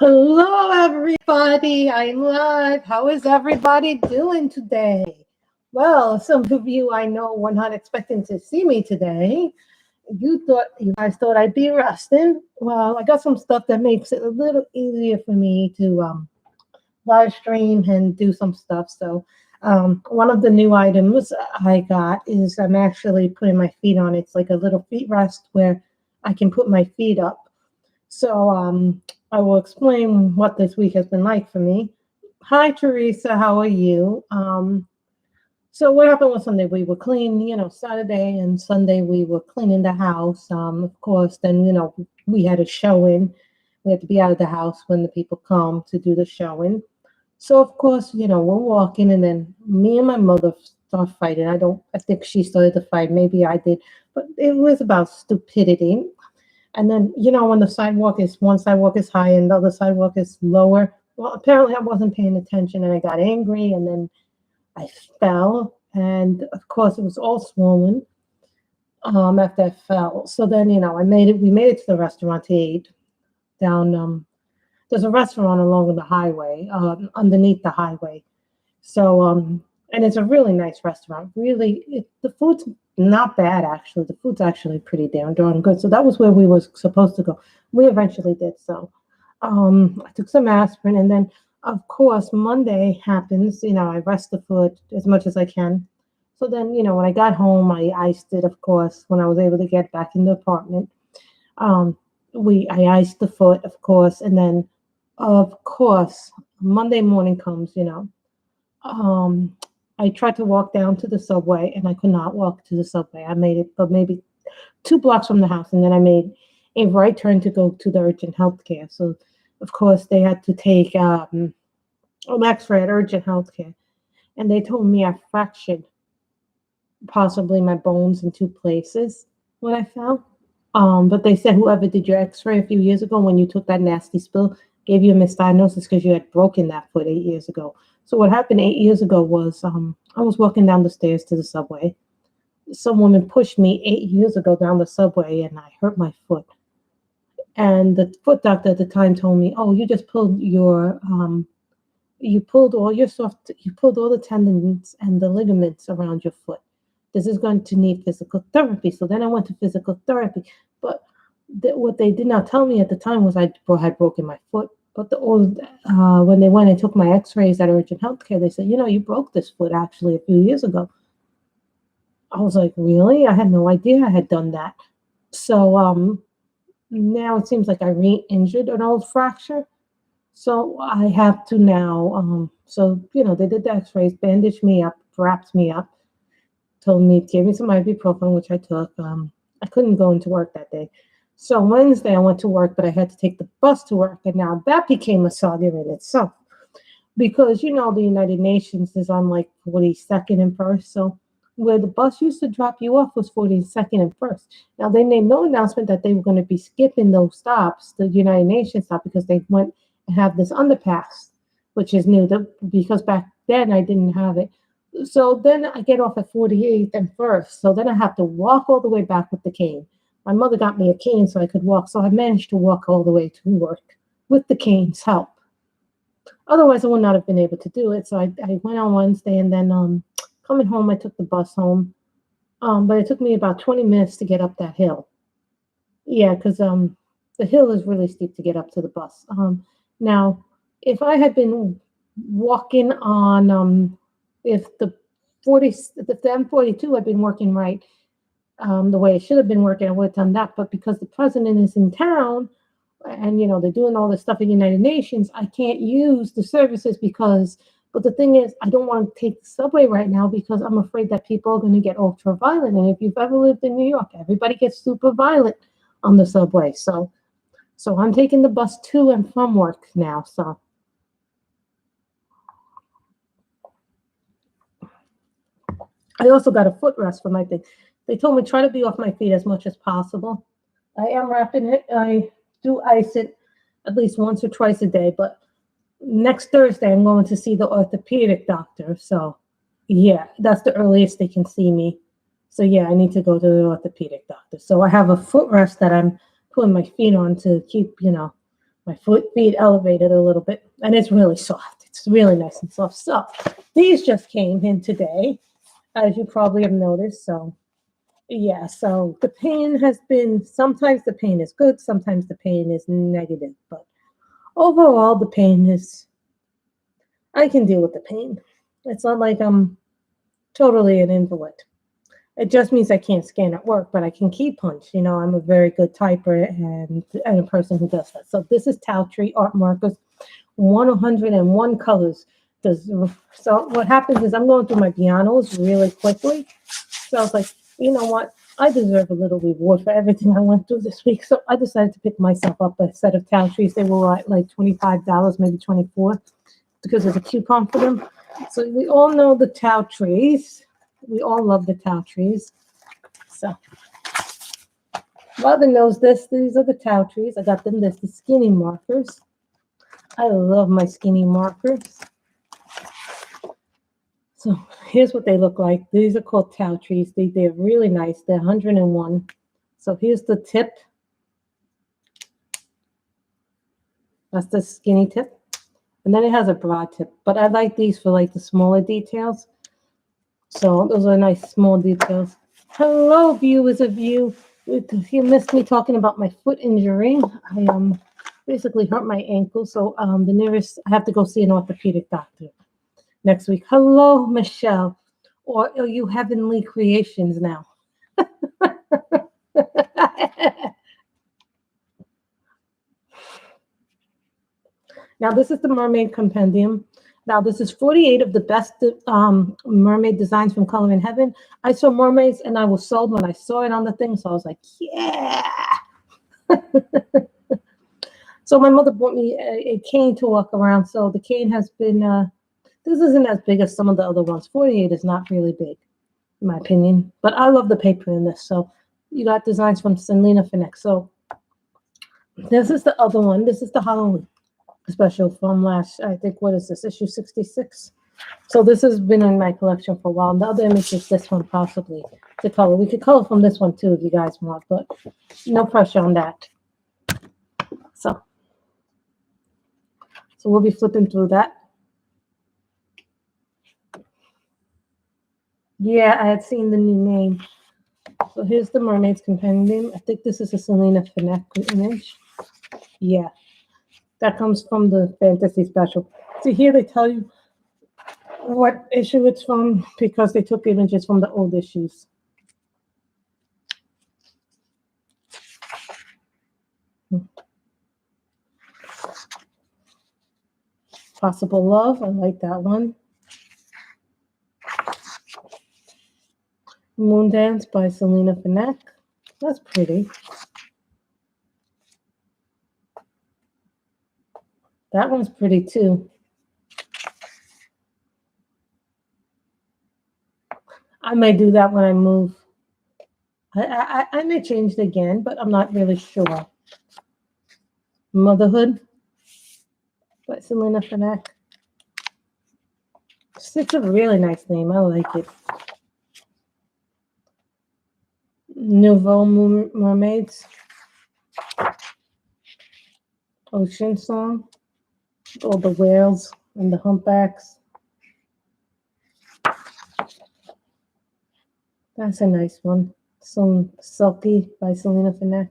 Hello, everybody. I'm live. How is everybody doing today? Well, some of you I know were not expecting to see me today. You guys thought I'd be resting. Well, I got some stuff that makes it a little easier for me to live stream and do some stuff. So, one of the new items I got is I'm actually putting my feet on. It's like a little feet rest where I can put my feet up. So I will explain what this week has been like for me. Hi, Teresa. How are you? So what happened was Sunday we were clean, Saturday and Sunday we were cleaning the house. Of course, then, we had a showing. We had to be out of the house when the people come to do the showing. So, of course, we're walking and then me and my mother start fighting. I think she started the fight. Maybe I did, but it was about stupidity. And then, when one sidewalk is high and the other sidewalk is lower. Well, apparently I wasn't paying attention and I got angry and then I fell. And of course, it was all swollen after I fell. So then, we made it to the restaurant to eat down. There's a restaurant along the highway, underneath the highway. So, and it's a really nice restaurant. Really, the food's not bad, actually. The food's actually pretty damn darn good. So that was where we were supposed to go. We eventually did so. I took some aspirin, and then, of course, Monday happens. I rest the foot as much as I can. So then, when I got home, I iced it, of course, when I was able to get back in the apartment. I iced the foot, of course, and then, of course, Monday morning comes, I tried to walk down to the subway and I could not walk to the subway. I made it, but maybe 2 blocks from the house, and then I made a right turn to go to the urgent health care. So, of course, they had to take an X-ray at urgent health care, and they told me I fractured possibly my bones in 2 places when I fell. But they said whoever did your X-ray a few years ago when you took that nasty spill gave you a misdiagnosis because you had broken that foot 8 years ago. So what happened 8 years ago was I was walking down the stairs to the subway. Some woman pushed me 8 years ago down the subway and I hurt my foot. And the foot doctor at the time told me, "Oh, you just pulled you pulled all the tendons and the ligaments around your foot. This is going to need physical therapy." So then I went to physical therapy. But what they did not tell me at the time was I had broken my foot. But when they went and took my X-rays at urgent healthcare, they said, "You broke this foot actually a few years ago." I was like, "Really? I had no idea I had done that." So now it seems like I re-injured an old fracture. So I have to now. They did the X-rays, bandaged me up, wrapped me up, gave me some ibuprofen, which I took. I couldn't go into work that day. So Wednesday I went to work, but I had to take the bus to work. And now that became a saga in itself because, the United Nations is on like 42nd and 1st. So where the bus used to drop you off was 42nd and 1st. Now they made no announcement that they were going to be skipping those stops, the United Nations stop, because they went and have this underpass, which is new because back then I didn't have it. So then I get off at 48th and 1st. So then I have to walk all the way back with the cane. My mother got me a cane so I could walk. So I managed to walk all the way to work with the cane's help. Otherwise, I would not have been able to do it. So I went on Wednesday, and then coming home, I took the bus home. But it took me about 20 minutes to get up that hill. Yeah, because the hill is really steep to get up to the bus. Now, if I had been walking on, if the M42 had been working right, the way it should have been working, I would have done that. But because the president is in town and, they're doing all this stuff in the United Nations, I can't use the services but the thing is, I don't want to take the subway right now because I'm afraid that people are going to get ultra violent. And if you've ever lived in New York, everybody gets super violent on the subway. So I'm taking the bus to and from work now. So I also got a footrest for my thing. They told me try to be off my feet as much as possible. I am wrapping it. I do ice it at least once or twice a day. But next Thursday, I'm going to see the orthopedic doctor. So, yeah, that's the earliest they can see me. So, yeah, I need to go to the orthopedic doctor. So I have a footrest that I'm putting my feet on to keep, My feet elevated a little bit, and it's really soft. It's really nice and soft. So these just came in today, as you probably have noticed. So yeah, so the pain has been, sometimes the pain is good, sometimes the pain is negative, but overall the pain is, I can deal with the pain. It's not like I'm totally an invalid. It just means I can't scan at work, but I can key punch. You know, I'm a very good typer and a person who does that. So this is Tau Tree Art Markers, 101 colors. So what happens is I'm going through my pianos really quickly. So I was like, you know what? I deserve a little reward for everything I went through this week. So I decided to pick myself up a set of Tau Trees. They were like $25, maybe 24, because there's a coupon for them. So we all know the Tau Trees. We all love the Tau Trees. So Mother knows this. These are the Tau Trees. I got them. There's the skinny markers. I love my skinny markers. So here's what they look like. These are called Tau Trees. They're really nice. They're 101. So here's the tip. That's the skinny tip. And then it has a broad tip. But I like these for like the smaller details. So those are nice small details. Hello, viewers of you. If you missed me talking about my foot injury, I basically hurt my ankle. So the nearest, I have to go see an orthopedic doctor next week. Hello, Michelle. Or are you Heavenly Creations now? Now, this is the Mermaid Compendium. Now, this is 48 of the best mermaid designs from Color in Heaven. I saw mermaids and I was sold when I saw it on the thing. So I was like, yeah. So my mother bought me a cane to walk around. So the cane has been, this isn't as big as some of the other ones. 48 is not really big, in my opinion. But I love the paper in this. So you got designs from Selena Finek. So this is the other one. This is the Halloween special from last, I think, what is this, issue 66? So this has been in my collection for a while. And the other image is this one, possibly, to color. We could color from this one, too, if you guys want, but no pressure on that. So we'll be flipping through that. Yeah, I had seen the new name. So here's the Mermaid's Compendium. I think this is a Selena Finek image. Yeah. That comes from the Fantasy Special. See, here they tell you what issue it's from because they took images from the old issues. Possible Love, I like that one. Moondance by Selena Finek. That's pretty. That one's pretty too. I may do that when I move. I may change it again, but I'm not really sure. Motherhood by Selena Finek. It's a really nice name. I like it. Nouveau Mermaids. Ocean Song. All the whales and the humpbacks. That's a nice one. Some Sulky by Selena Finek.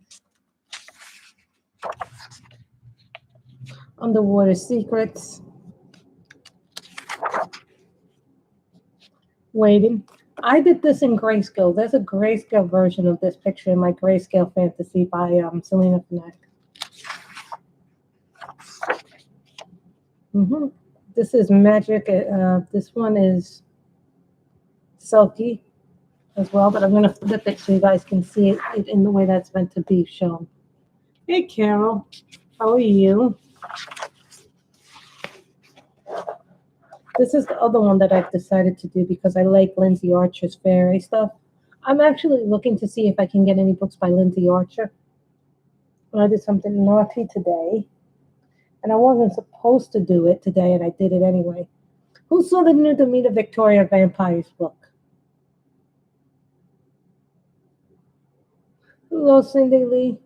Underwater Secrets. Waiting. I did this in grayscale. There's a grayscale version of this picture in my Grayscale Fantasy by Selena Finek. This is Magic. This one is Sulky as well, but I'm going to flip it so you guys can see it in the way that's meant to be shown. Hey, Carol. How are you? This is the other one that I've decided to do because I like Lindsay Archer's fairy stuff. I'm actually looking to see if I can get any books by Lindsay Archer. I did something naughty today, and I wasn't supposed to do it today, and I did it anyway. Who saw the new Demeter Victoria Vampires book? Hello, Cindy Lee.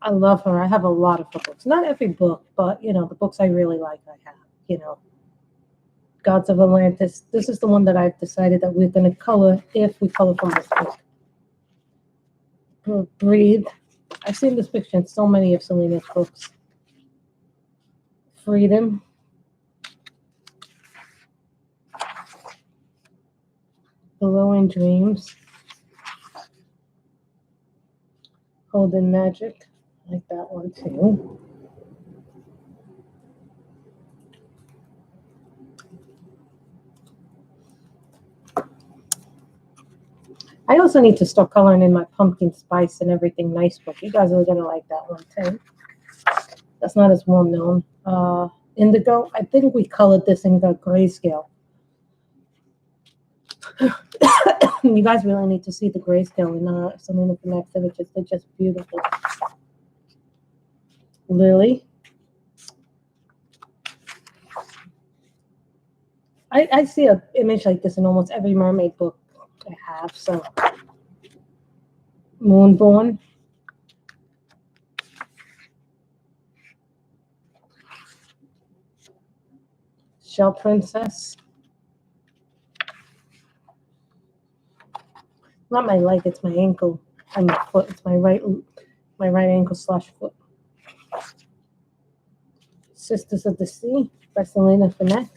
I love her. I have a lot of her books. Not every book, but you know, the books I really like I have. You know, Gods of Atlantis. This is the one that I've decided that we're going to color if we color from this book. Breathe. I've seen this picture in so many of Selena's books. Freedom. Glowing Dreams. Golden Magic. I like that one too. I also need to start coloring in my pumpkin spice and everything nice book. You guys are going to like that one too. That's not as well known. Indigo. I think we colored this in the grayscale. You guys really need to see the grayscale in Selena from Activities. They're just beautiful. Lily. I see an image like this in almost every mermaid book I have. So, Moonborn. Shell Princess. Not my leg, it's my ankle and my foot. It's my right ankle / foot. Sisters of the Sea by Selena Finette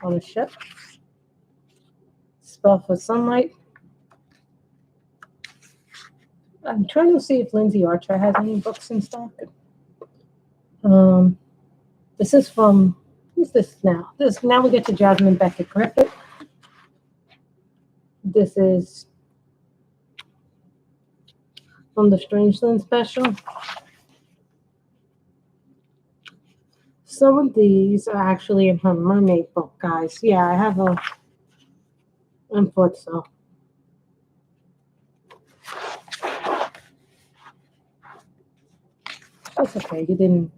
on a ship. Spell for Sunlight. I'm trying to see if Lindsay Archer has any books in stock. This is from, who's this now? Now we get to Jasmine Beckett Griffith. This is from the Strangeland special. Some of these are actually in her mermaid book, guys. Yeah, I have a input, so. That's okay, you didn't.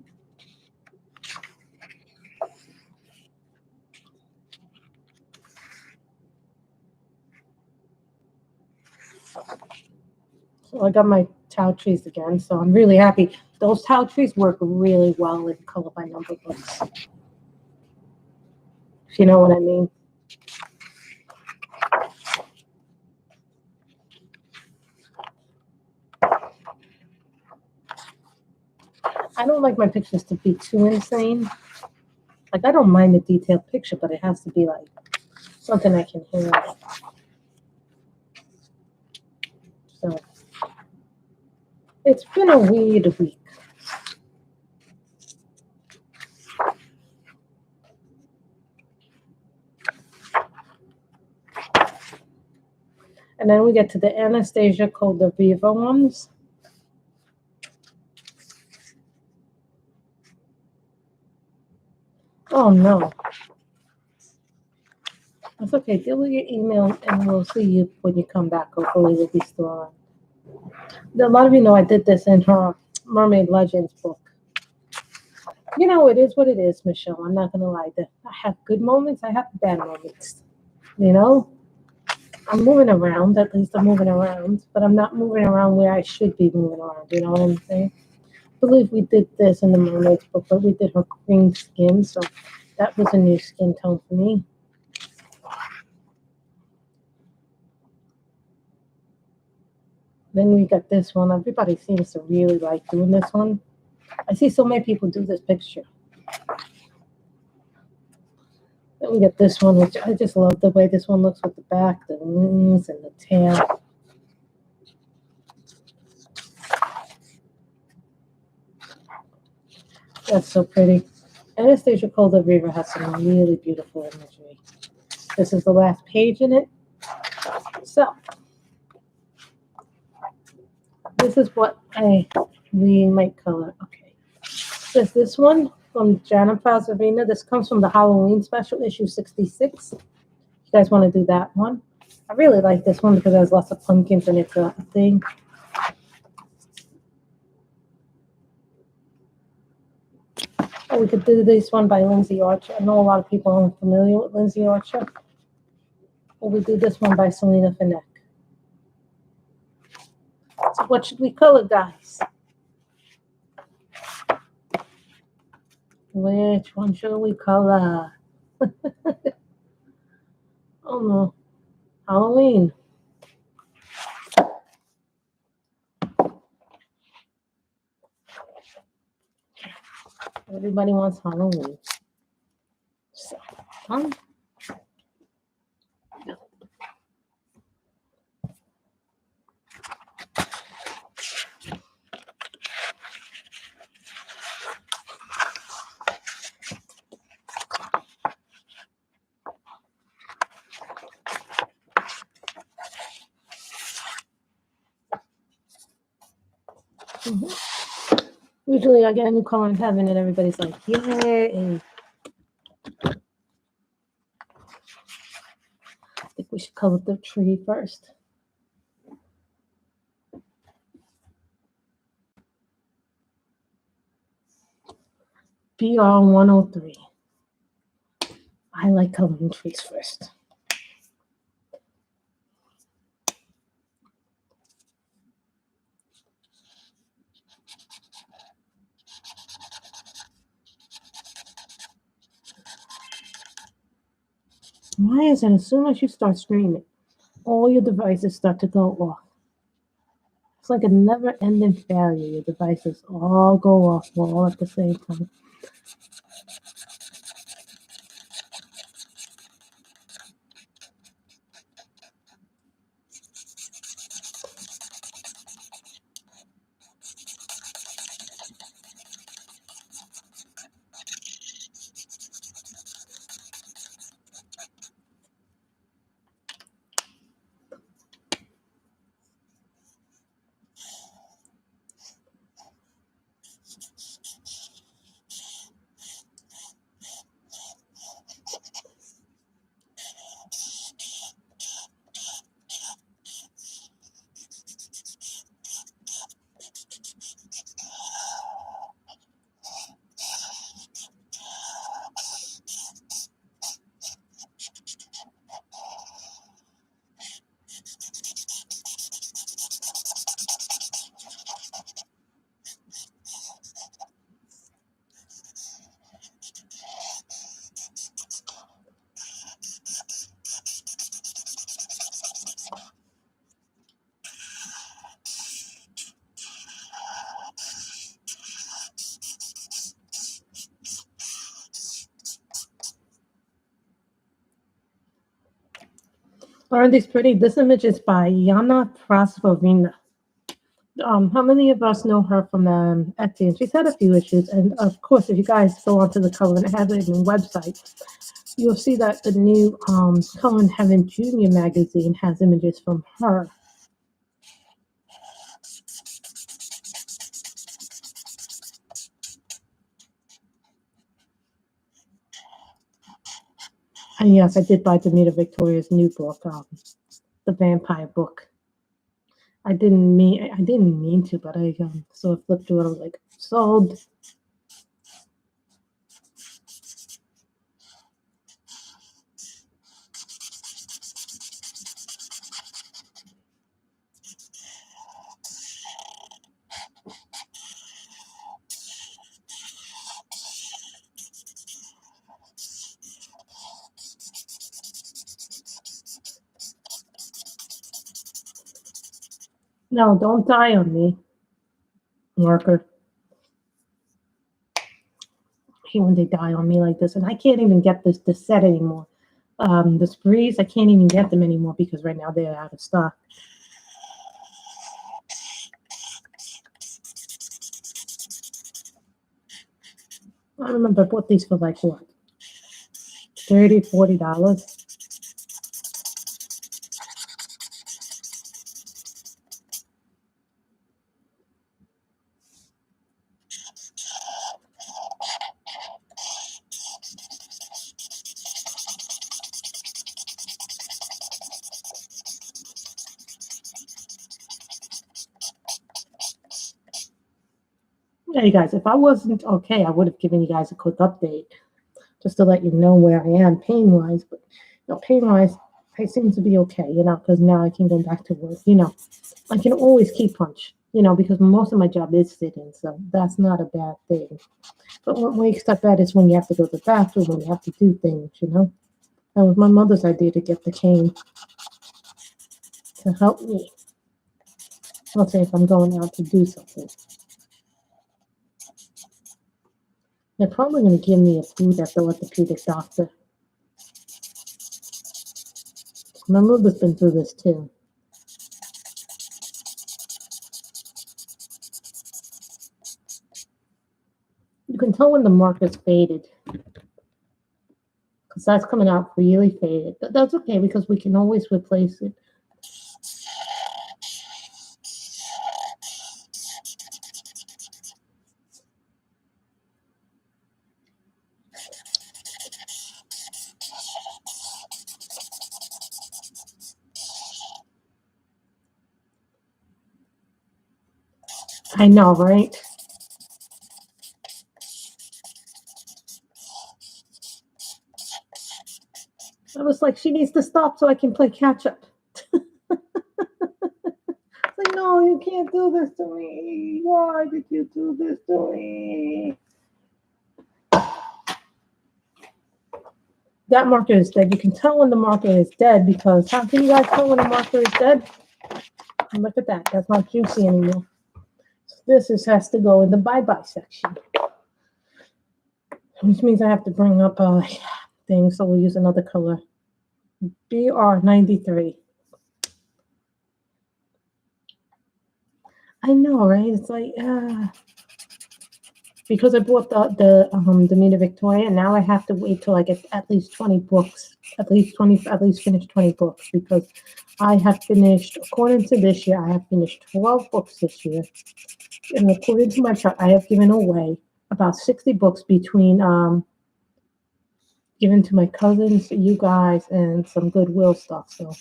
So I got my towel trees again, so I'm really happy. Those towel trees work really well in color by number books. If you know what I mean. I don't like my pictures to be too insane. Like, I don't mind a detailed picture, but it has to be like something I can handle. So, it's been a weird week. And then we get to the Anastasia Coldeviva ones. Oh no. That's okay. Deal with your email and we'll see you when you come back. Hopefully we'll be still on. A lot of you know I did this in her Mermaid Legends book. You know, it is what it is, Michelle. I'm not going to lie. I have good moments. I have bad moments. You know? I'm moving around. At least I'm moving around. But I'm not moving around where I should be moving around. You know what I'm saying? I believe we did this in the Mermaid's book, but we did her cream skin. So that was a new skin tone for me. Then we got this one. Everybody seems to really like doing this one. I see so many people do this picture. Then we get this one, which I just love the way this one looks with the back, the wings, and the tail. That's so pretty. Anastasia Coldeviva has some really beautiful imagery. This is the last page in it. So, this is what we might color. Okay. There's this one from Jana Pazarina. This comes from the Halloween special, issue 66. You guys want to do that one? I really like this one because it has lots of pumpkins and it's a thing. Oh, we could do this one by Lindsay Archer. I know a lot of people aren't familiar with Lindsay Archer. Or we do this one by Selena Finette. So what should we color, guys? Which one should we color? Oh no, Halloween. Everybody wants Halloween. So, Usually I get a new color in heaven and everybody's like, yay. I think we should color the tree first. BR 103. I like coloring trees first. Why is it as soon as you start streaming, all your devices start to go off? It's like a never-ending failure. Your devices all go off all at the same time. Aren't these pretty? This image is by Yana Prasvovina. How many of us know her from Etsy? And she's had a few issues. And of course, if you guys go onto the Color in Heaven website, you'll see that the new Color in Heaven Junior magazine has images from her. And yes, I did buy Demita Victoria's new book, the vampire book. I didn't mean to, but I sort of flipped through it. I was like, sold. No, don't die on me, marker. I hate when they die on me like this, and I can't even get this set anymore. The sprees, I can't even get them anymore because right now they're out of stock. I remember I bought these for like what, $30, $40. Yeah, you guys, if I wasn't okay, I would have given you guys a quick update just to let you know where I am pain-wise. But pain-wise, I seem to be okay, because now I can go back to work. I can always keep punch. you know, because most of my job is sitting, so that's not a bad thing. But what makes that bad is when you have to go to the bathroom, when you have to do things, you know. That was my mother's idea to get the cane to help me. Let's say if I'm going out to do something. They're probably going to give me a food at the orthopedic doctor. My mother's been through this too. You can tell when the marker's faded. Because that's coming out really faded. But that's okay because we can always replace it. I know, right? I was like, she needs to stop so I can play catch up. Like, no, you can't do this to me. Why did you do this to me? That marker is dead. You can tell when the marker is dead because how can you guys tell when a marker is dead? And look at that. That's not juicy anymore. So this has to go in the bye-bye section. Which means I have to bring up a thing, so we'll use another color. BR93. I know, right? It's like, because I bought the Demeter Victoria, and now I have to wait till I get at least 20 books, at least finish 20 books, because I have finished, according to this year, I have finished 12 books this year, and according to my chart, I have given away about 60 books between given to my cousins, you guys, and some Goodwill stuff. So.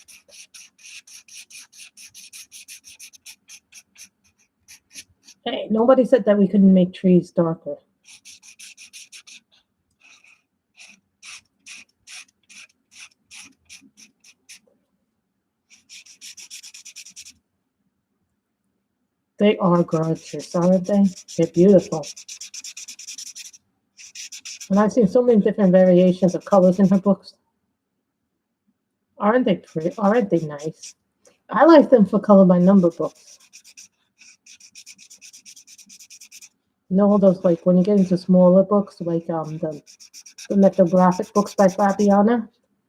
Hey, nobody said that we couldn't make trees darker. They are gorgeous, aren't they? They're beautiful. And I've seen so many different variations of colors in her books. Aren't they pretty? Aren't they nice? I like them for color by number books. You know all those, like when you get into smaller books, like the metographic books by Fabiana,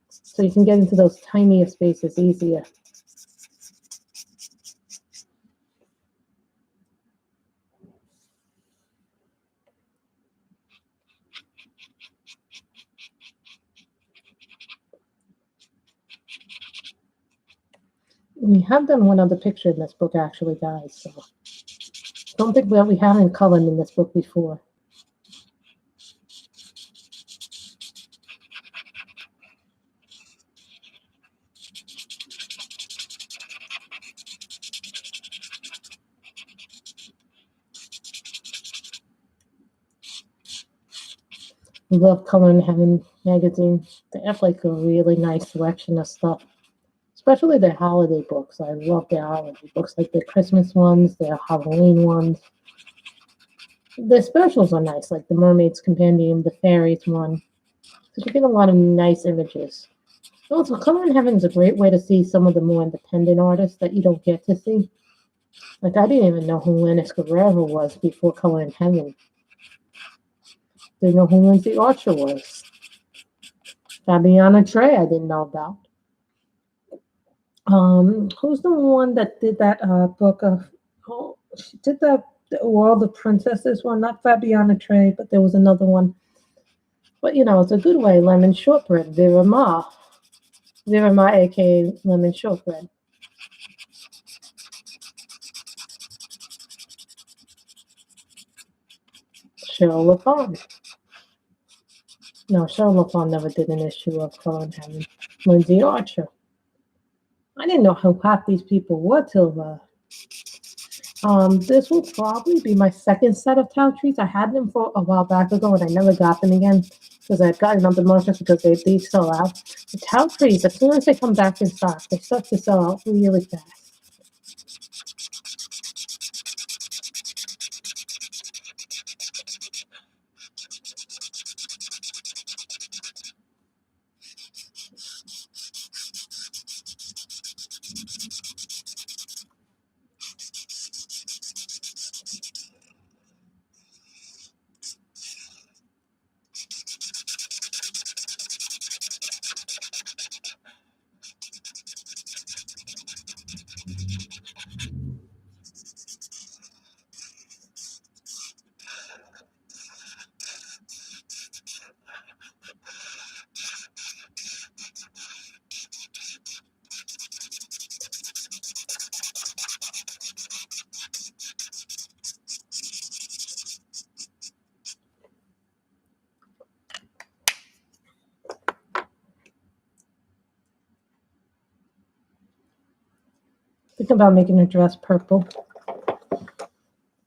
so you can get into those tinier spaces easier. We have done one other picture in this book, actually, guys. So don't think that we haven't colored in this book before. We love Color in Heaven magazine. They have like a really nice selection of stuff, especially their holiday books. I love their holiday books, like their Christmas ones, their Halloween ones. The specials are nice, like the Mermaid's Compendium, the Fairies one. So you get a lot of nice images. Also, Color in Heaven is a great way to see some of the more independent artists that you don't get to see. Like, I didn't even know who Lennox Guerrero was before Color in Heaven. Didn't know who Lindsay Archer was. Fabiana Trey I didn't know about. Who's the one that did that book of, she did the World of Princesses one, not Fabiana Trey, but there was another one. But you know, it's a good way, Lemon Shortbread, Vera Ma, aka Lemon Shortbread. Cheryl LaFawn. No, Cheryl LaFawn never did an issue of Color in Heaven. Lindsay Archer. I didn't know who half these people were till this will probably be my second set of towel trees. I had them for a while back ago and I never got them again because I had gotten other markets because these sell out. The towel trees, as soon as they come back in stock, they start to sell out really fast. thinking about making a dress purple.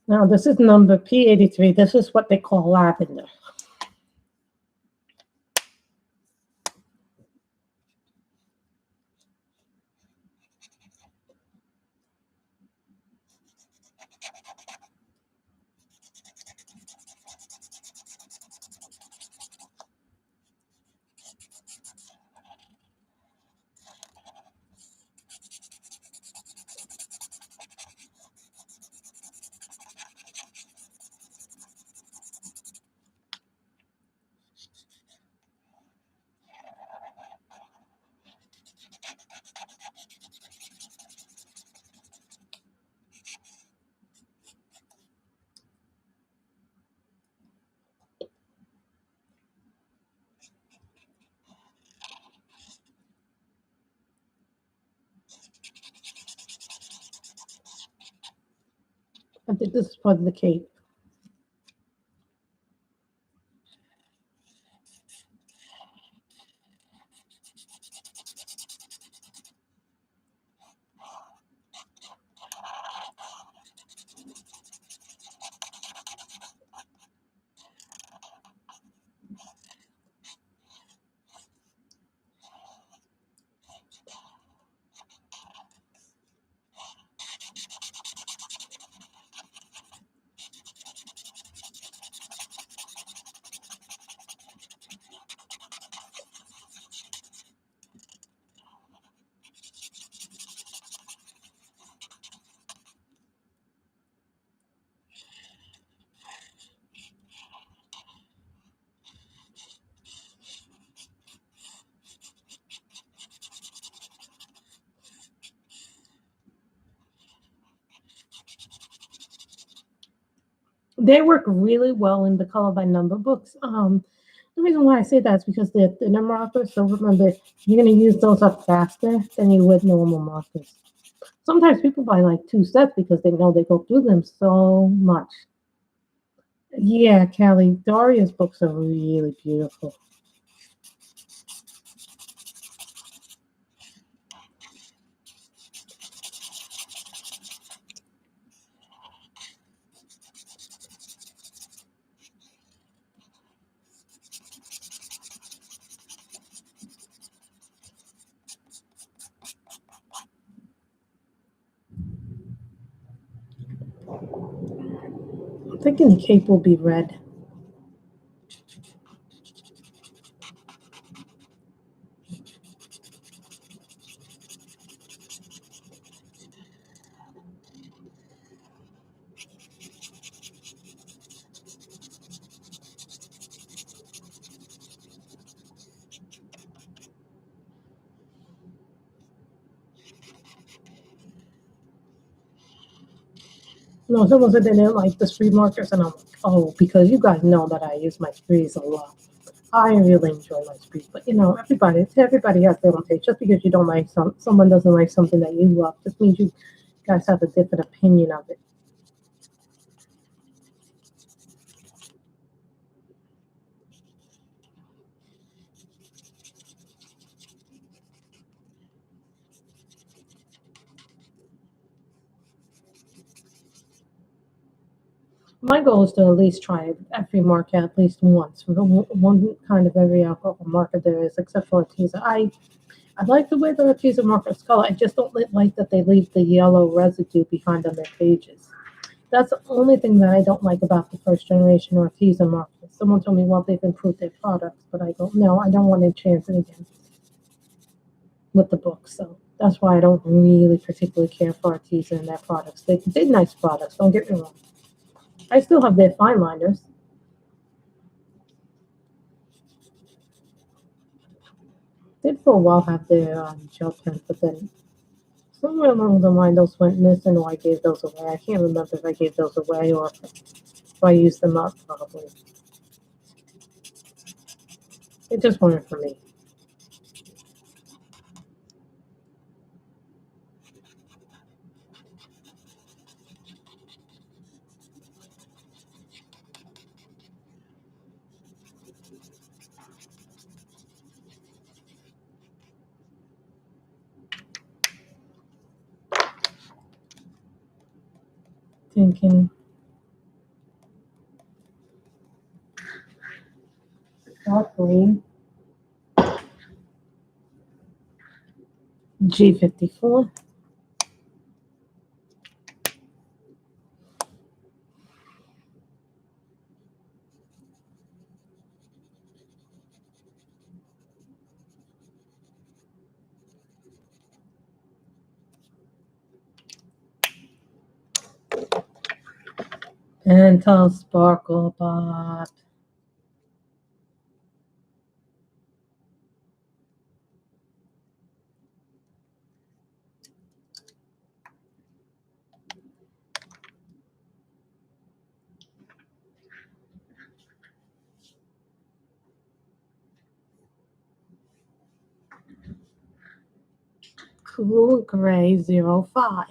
Now, this is number P83. This is what they call lavender. I think this is part of the cape. They work really well in the color by number books. The reason why I say that is because they're thinner markers. So remember, you're going to use those up faster than you would normal markers. Sometimes people buy like 2 sets because they know they go through them so much. Yeah, Callie, Daria's books are really beautiful. I'm thinking the cape will be red. No, someone said they didn't like the spree markers, and I'm like, oh, because you guys know that I use my sprees a lot. I really enjoy my sprees, but everybody has their own taste. Just because you don't like someone doesn't like something that you love, just means you guys have a different opinion of it. My goal is to at least try every marker at least once. One kind of every alcohol marker there is, except for Arteza. I like the way the Arteza markers color. I just don't like that they leave the yellow residue behind on their pages. That's the only thing that I don't like about the first generation Arteza markers. Someone told me, well, they've improved their products, but I go, no, I don't want to chance it again with the book. So that's why I don't really particularly care for Arteza and their products. They're nice products, don't get me wrong. I still have their fine liners. Did for a while have their gel pens, but then somewhere along the line those went missing, or I gave those away. I can't remember if I gave those away or if I used them up, probably. It just weren't for me. thinking dark green, G54. Pentel Sparkle Bot. Cool Gray 05.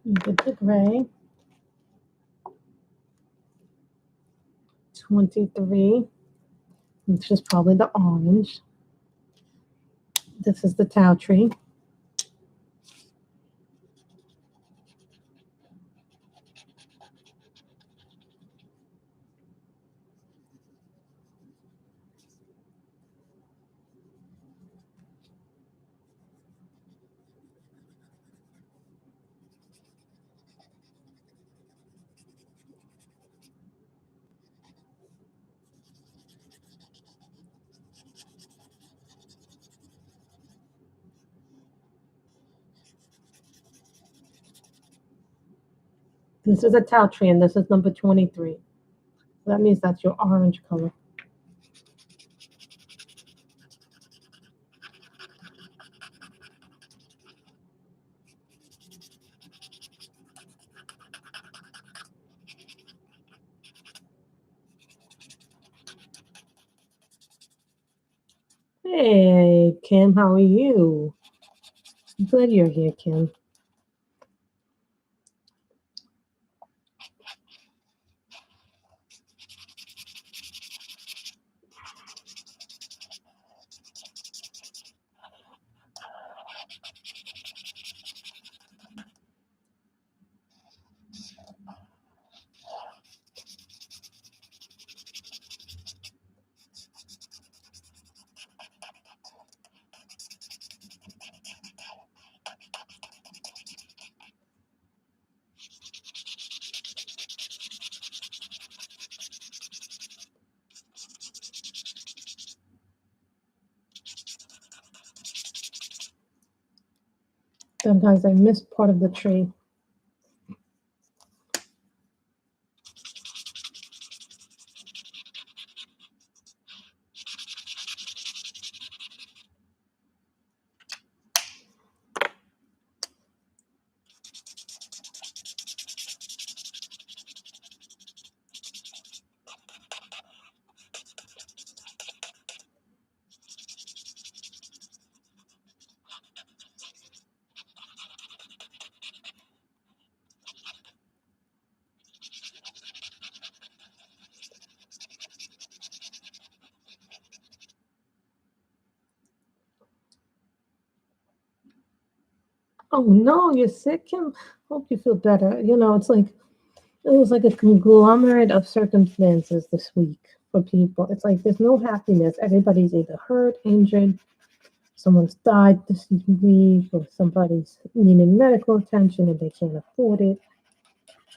You get the gray. 23, which is probably the orange. This is the Tau tree. This is a Tau tree, and this is number 23. So that means that's your orange color. Hey, Kim, how are you? Good you're here, Kim. Sometimes I missed part of the tree. Oh no, you're sick, Kim? Hope you feel better. You know, it was like a conglomerate of circumstances this week for people. It's like there's no happiness. Everybody's either hurt, injured, someone's died this week, or somebody's needing medical attention and they can't afford it.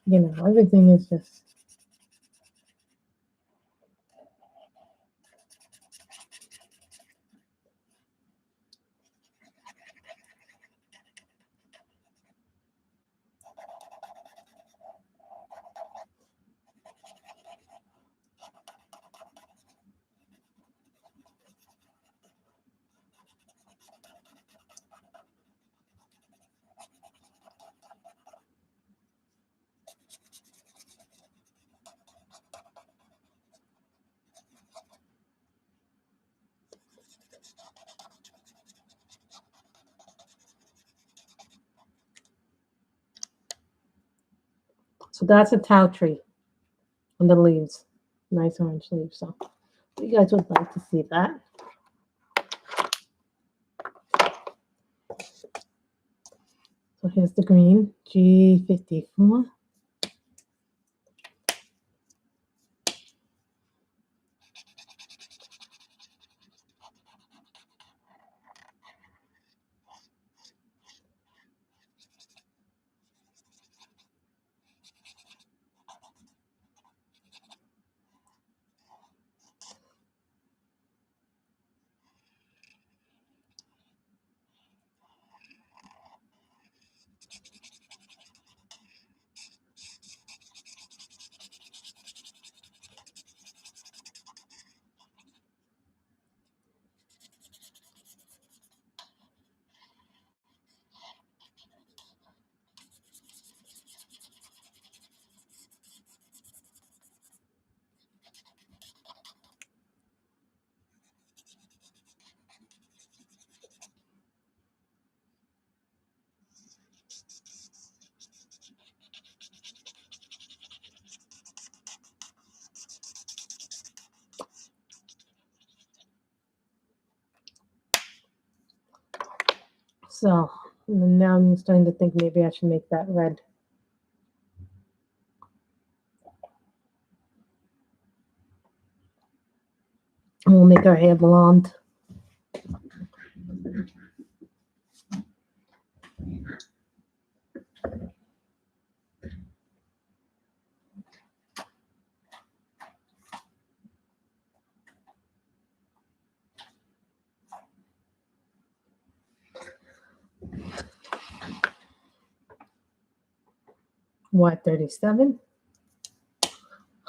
You know, everything is just. So that's a tau tree on the leaves. Nice orange leaves. So you guys would like to see that. So here's the green, G54. So now I'm starting to think maybe I should make that red. And we'll make our hair blonde. What, 37?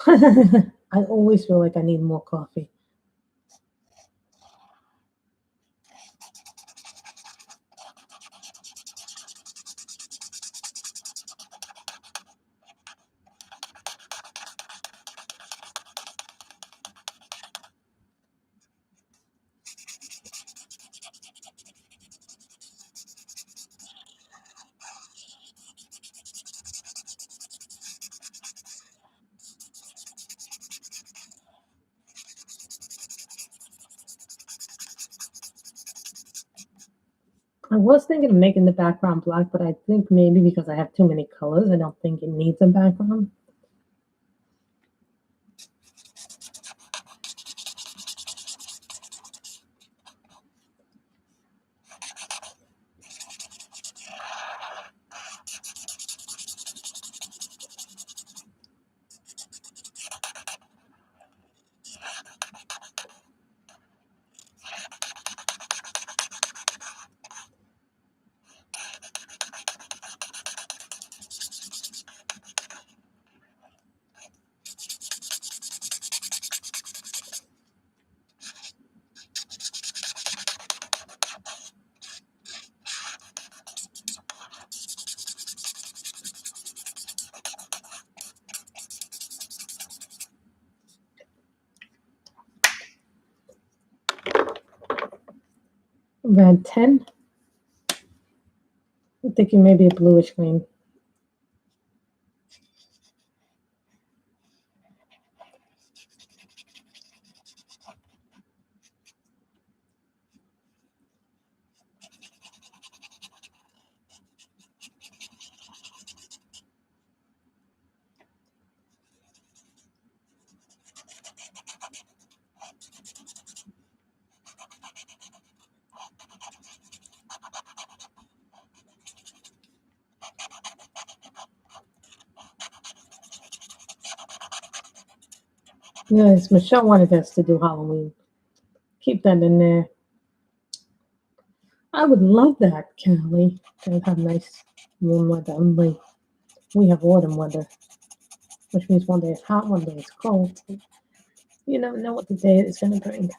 I always feel like I need more coffee. I was thinking of making the background black, but I think maybe because I have too many colors, I don't think it needs a background. Red 10. I'm thinking maybe a bluish green. Yes, Michelle wanted us to do Halloween. Keep that in there. I would love that, Kelly. To have nice warm weather. Only we have autumn weather, which means one day it's hot, one day it's cold. You never know what the day is going to bring.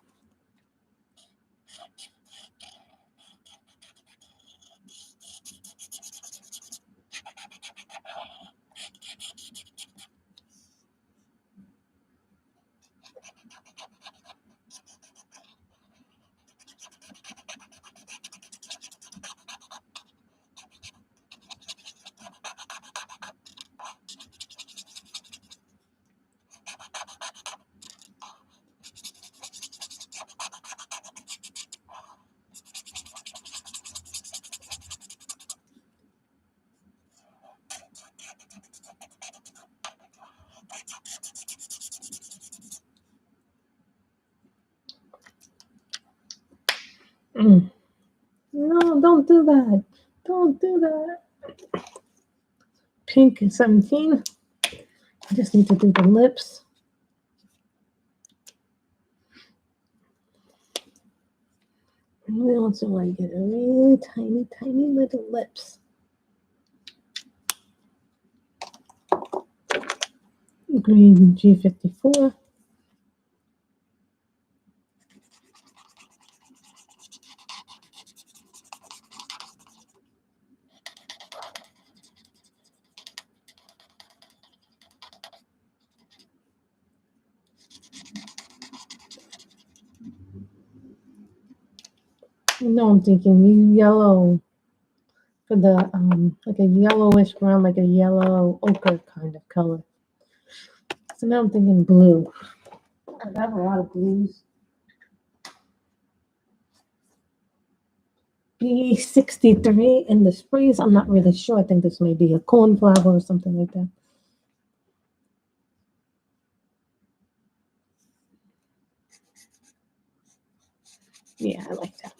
No, don't do that. Don't do that. Pink is 17. I just need to do the lips. Really also like it. Really tiny, tiny little lips. Green G54. No, I'm thinking yellow for the like a yellowish brown, like a yellow ochre kind of color. So now I'm thinking blue. I have a lot of blues. B63 in the sprays. I'm not really sure. I think this may be a cornflower or something like that. Yeah, I like that.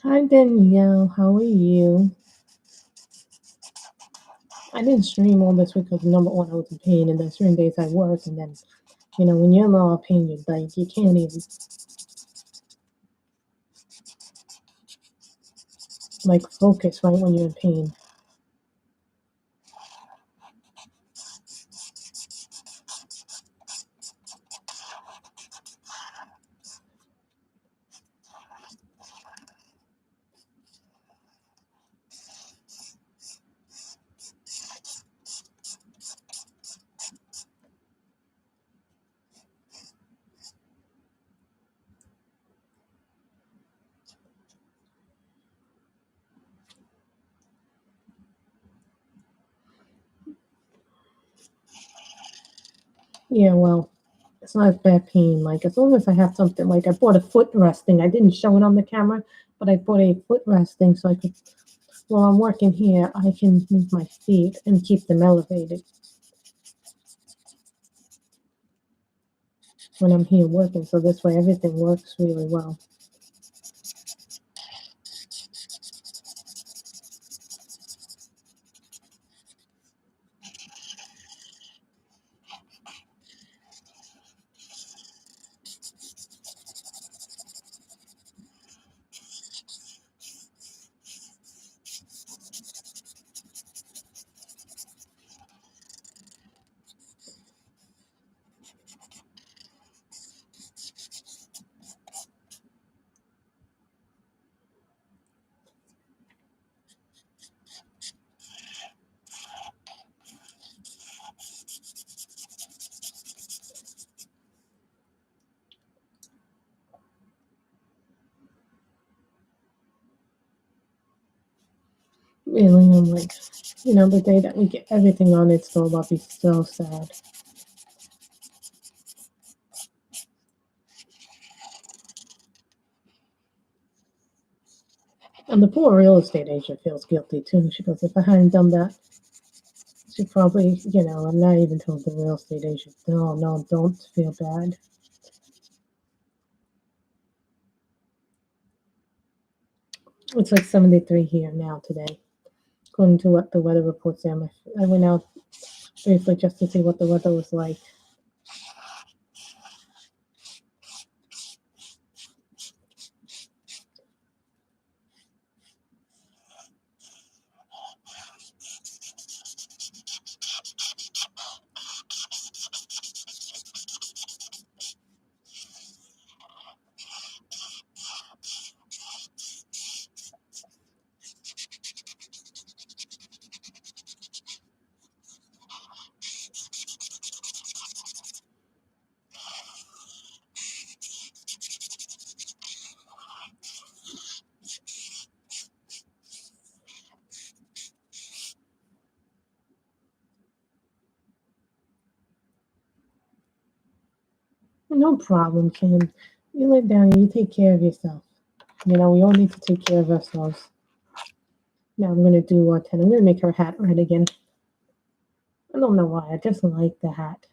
Hi Danielle, how are you? I didn't stream all this week because number one, I was in pain, and then certain days I work, and then when you're in a lot of pain, you're like you can't even like focus right when you're in pain. Yeah, well, it's not as bad pain. Like as long as I have something, like I bought a foot resting. I didn't show it on the camera, but I bought a foot resting so I could, while I'm working here, I can move my feet and keep them elevated when I'm here working. So this way, everything works really well. Really, I'm like, the day that we get everything on its store, I'll be so sad. And the poor real estate agent feels guilty too. She goes, if I hadn't done that, she probably, I'm not even told the real estate agent, no, don't feel bad. It's like 73 here now today, according to what the weather report said. I went out briefly just to see what the weather was like. No problem, Kim. You live down here. You take care of yourself. You know, we all need to take care of ourselves. Now I'm going to do 10. I'm going to make her hat red again. I don't know why. I just like the hat.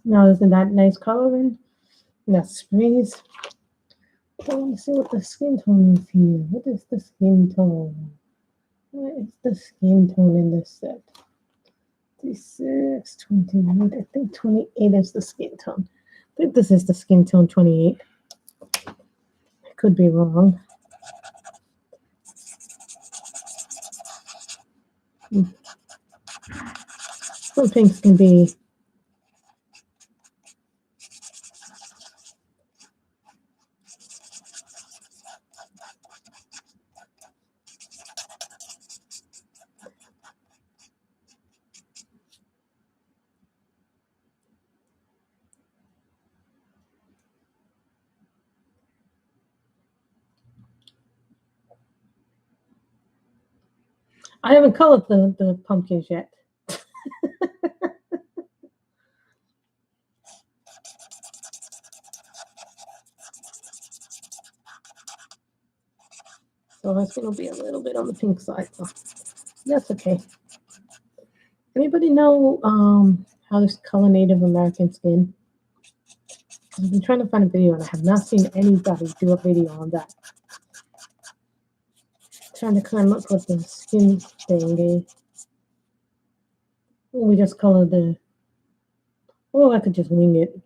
Now, isn't that nice coloring? That's sprays. Let me see what the skin tone is here. What is the skin tone? What is the skin tone in this set? 36, 28. I think 28 is the skin tone. I think this is the skin tone 28. I could be wrong. Some pinks can be. I haven't colored the pumpkins yet. So that's going to be a little bit on the pink side. So that's okay. Anybody know how to color Native American skin? I've been trying to find a video and I have not seen anybody do a video on that. Trying to climb up with the skin thing. We just color the. Oh, I could just wing it.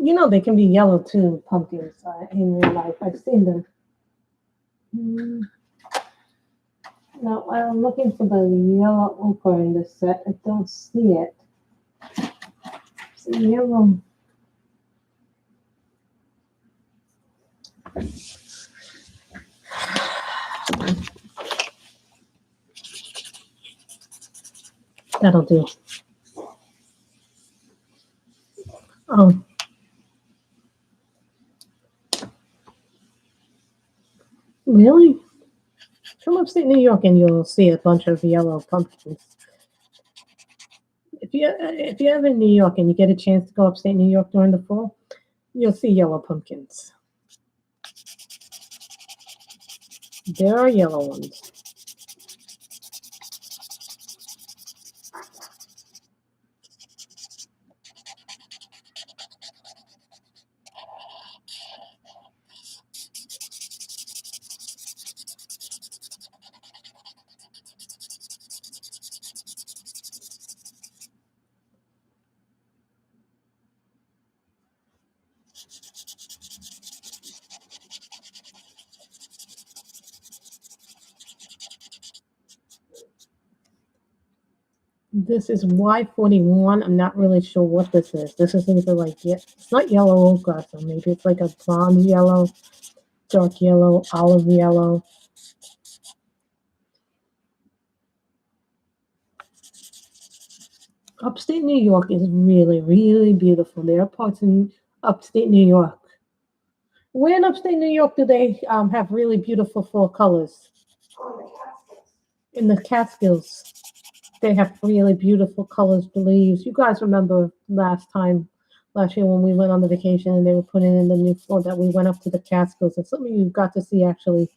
You know they can be yellow too, pumpkins, in real life. I've seen them. Now I'm looking for the yellow ochre in this set. I don't see it. It's yellow. That'll do. Oh. Really? Come upstate New York and you'll see a bunch of yellow pumpkins. If you're ever in New York and you get a chance to go upstate New York during the fall, you'll see yellow pumpkins. There are yellow ones. This is Y41. I'm not really sure what this is. This is either like, it's not yellow ochre, so maybe it's like a bronze yellow, dark yellow, olive yellow. Upstate New York is really, really beautiful. There are parts in upstate New York. Where in upstate New York do they have really beautiful fall colors? In the Catskills. They have really beautiful colors, leaves. You guys remember last last year when we went on the vacation and they were putting in the new floor that we went up to the Catskills, and some of you got to see actually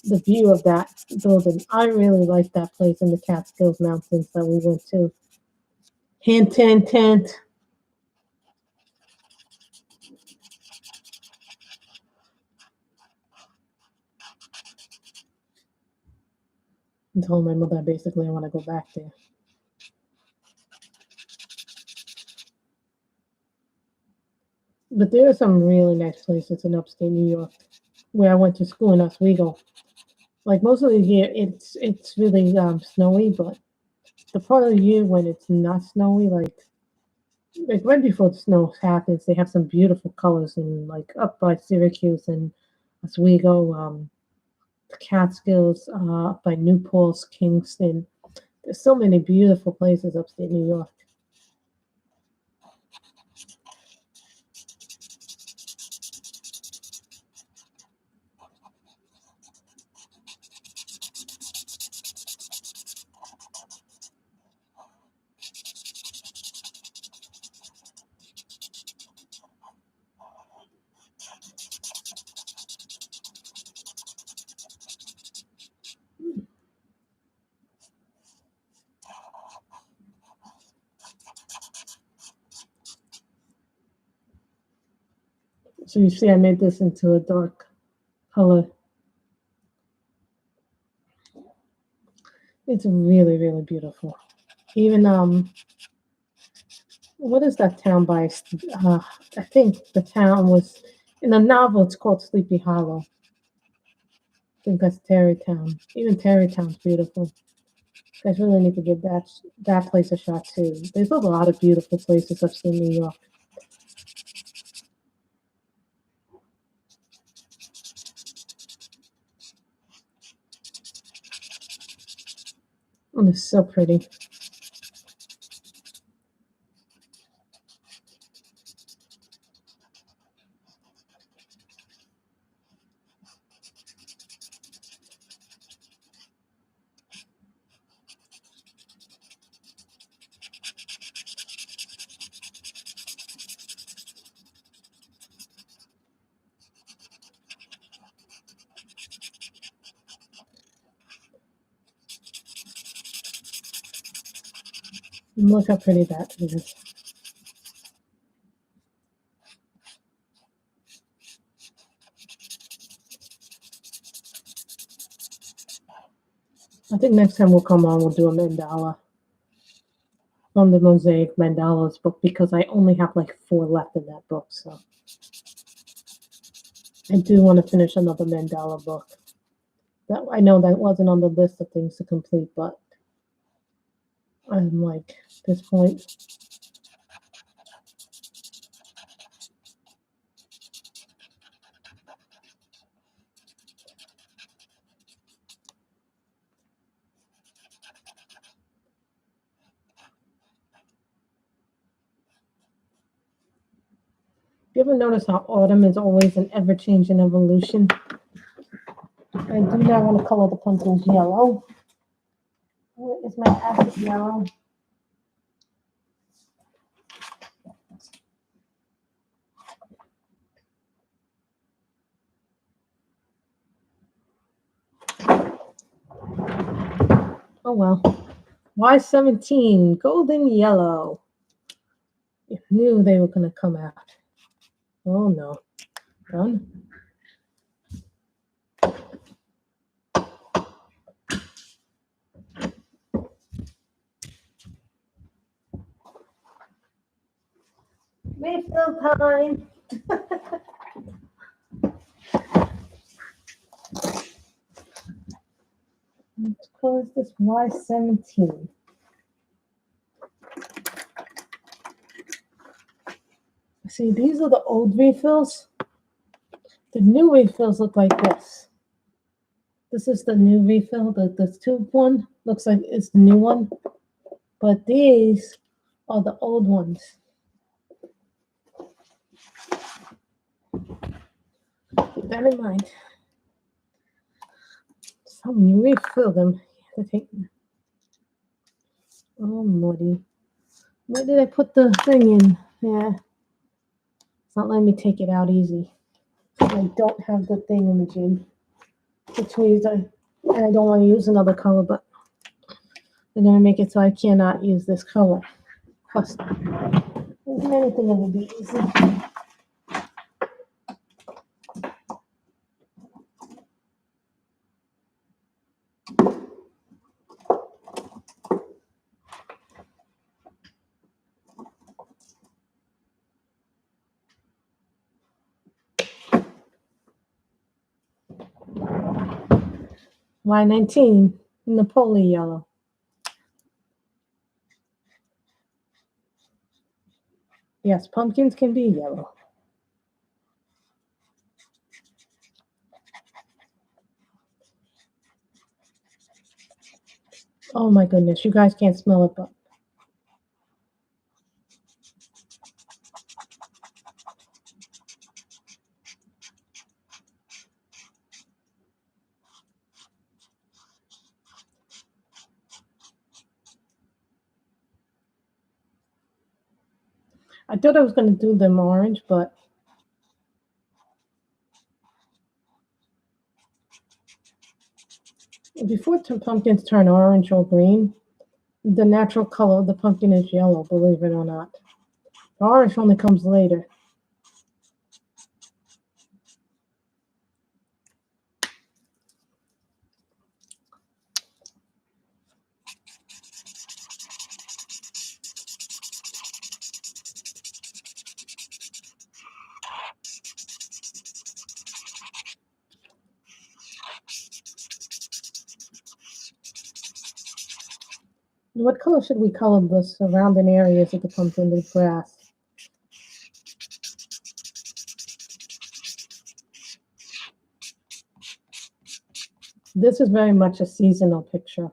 the view of that building. I really like that place in the Catskills Mountains that we went to. Hint, hint, hint. I told my mother basically I want to go back there. But there are some really nice places in upstate New York where I went to school in Oswego. Like most of the year, it's really snowy, but the part of the year when it's not snowy, like right before the snow happens, they have some beautiful colors in like up by Syracuse and Oswego, the Catskills, up by New Paltz, Kingston. There's so many beautiful places upstate New York. So you see, I made this into a dark color. It's really, really beautiful. Even what is that town by? I think the town was in the novel. It's called Sleepy Hollow. I think that's Tarrytown. Even Tarrytown's beautiful. You guys really need to give that place a shot too. There's a lot of beautiful places upstate New York. And it's so pretty. And look how pretty that is. I think next time we'll come on, we'll do a mandala from the Mosaic Mandalas book because I only have like 4 left in that book. So I do want to finish another mandala book. That I know that wasn't on the list of things to complete, but I'm like at this point. You ever notice how autumn is always an ever-changing evolution? I do now want to color the pumpkins yellow. Where is my acid yellow? Oh well. Y17, golden yellow. You knew they were going to come out. Oh no. Done. Refill time. Let's close this Y17. See, these are the old refills. The new refills look like this. This is the new refill. The tube one looks like it's the new one. But these are the old ones. Keep that in mind. So when you refill them, you have to take them. Oh, Lordy. Where did I put the thing in? Yeah. It's not letting me take it out easy. I don't have the thing in the gym. Which means and I don't want to use another color, but they're going to make it so I cannot use this color. Plus, anything that would be easy. Line 19, Napoli yellow. Yes, pumpkins can be yellow. Oh my goodness, you guys can't smell it, but I thought I was going to do them orange, but before pumpkins turn orange or green, the natural color of the pumpkin is yellow, believe it or not. The orange only comes later. What color should we color the surrounding areas of the pumpkin with grass? This is very much a seasonal picture.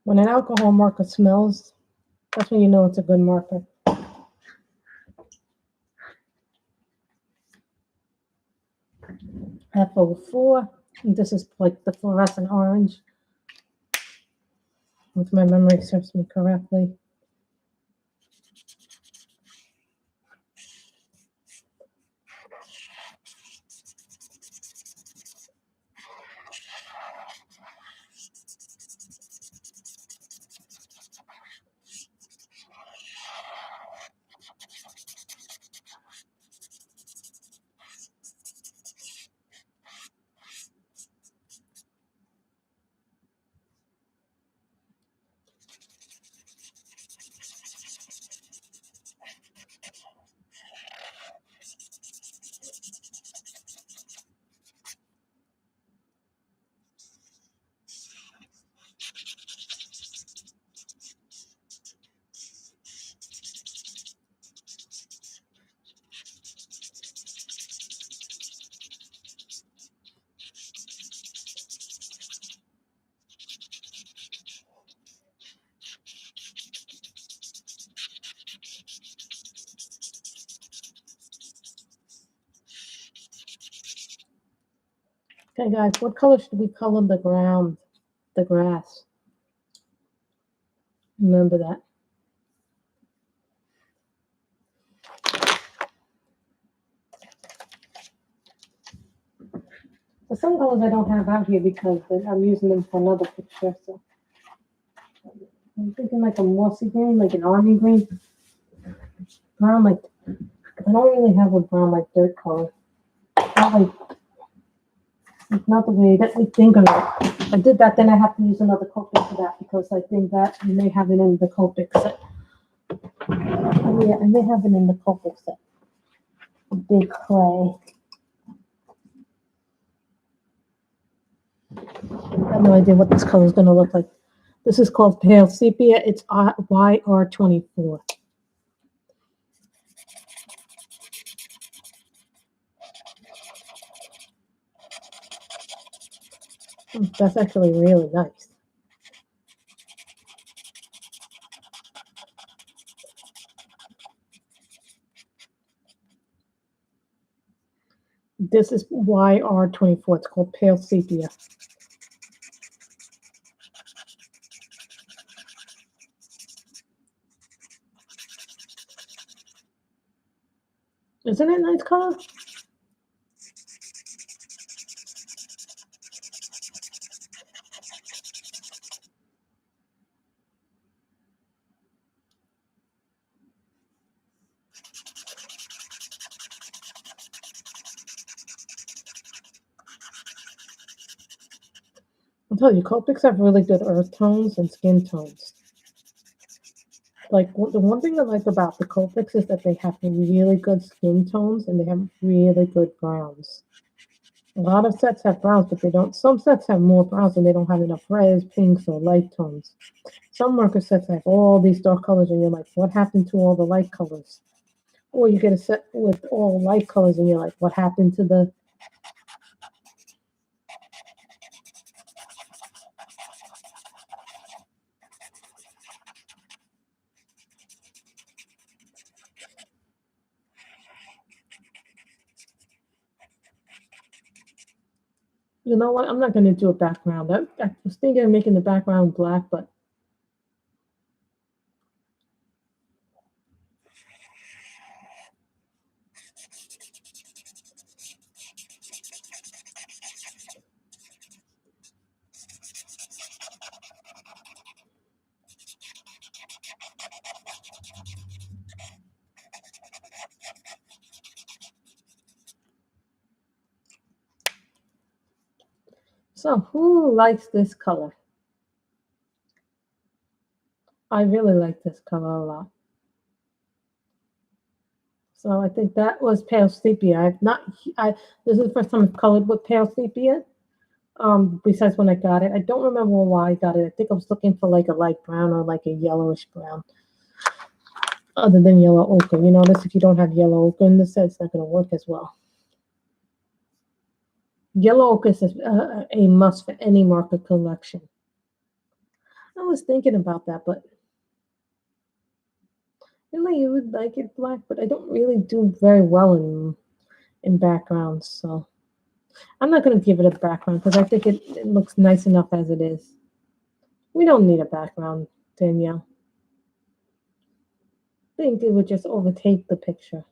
When an alcohol marker smells, that's when you know it's a good marker. F04, and this is like the fluorescent orange, if my memory serves me correctly. Okay, guys, what color should we color the ground, the grass? Remember that. So some colors I don't have out here because I'm using them for another picture. So I'm thinking like a mossy green, like an army green. Brown, like I don't really have a brown like dirt color. Not like, it's not the way that we think of it. I did that, then I have to use another Copic for that because I think that I may have it in the Copic set. Oh yeah, I may have it in the Copic set. Big clay. I have no idea what this color is going to look like. This is called Pale Sepia. It's YR24. That's actually really nice. This is YR24. It's called Pale Sepia. Isn't it a nice color? I'll tell you, Copics have really good earth tones and skin tones. Like, the one thing I like about the Copics is that they have really good skin tones and they have really good browns. A lot of sets have browns, but they don't. Some sets have more browns and they don't have enough reds, pinks, or light tones. Some marker sets have all these dark colors and you're like, what happened to all the light colors? Or you get a set with all light colors and you're like, what happened to the... You know what? I'm not going to do a background. I was thinking of making the background black, but so who likes this color? I really like this color a lot. So I think that was Pale Sepia. This is the first time I've colored with Pale Sepia. Besides when I got it. I don't remember why I got it. I think I was looking for like a light brown or like a yellowish brown. Other than yellow ochre. You notice if you don't have yellow ochre in the set, it's not going to work as well. Yellow ochre is a must for any marker collection. I was thinking about that, but really you would like it black, but I don't really do very well in backgrounds, so I'm not going to give it a background because I think it looks nice enough as it is. We don't need a background, Danielle. I think it would just overtake the picture.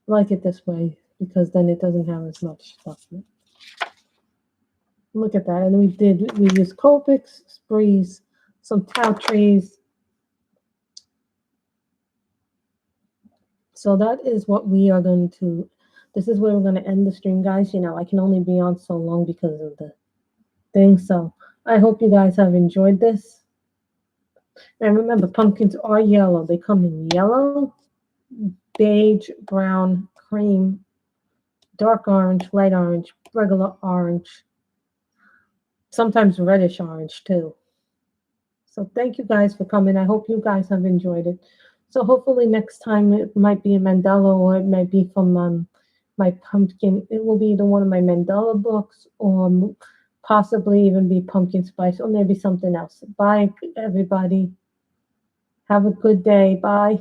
I like it this way because then it doesn't have as much stuff in it. Look at that. And we used Copics, sprays, some towel trays. So that is what we are going to, this is where we're going to end the stream, guys. You know, I can only be on so long because of the thing. So I hope you guys have enjoyed this. And remember, pumpkins are yellow. They come in yellow, beige, brown, cream, dark orange, light orange, regular orange, sometimes reddish orange too. So thank you guys for coming. I hope you guys have enjoyed it. So hopefully next time it might be a mandala or it might be from my pumpkin. It will be either one of my mandala books or possibly even be pumpkin spice or maybe something else. Bye, everybody. Have a good day. Bye.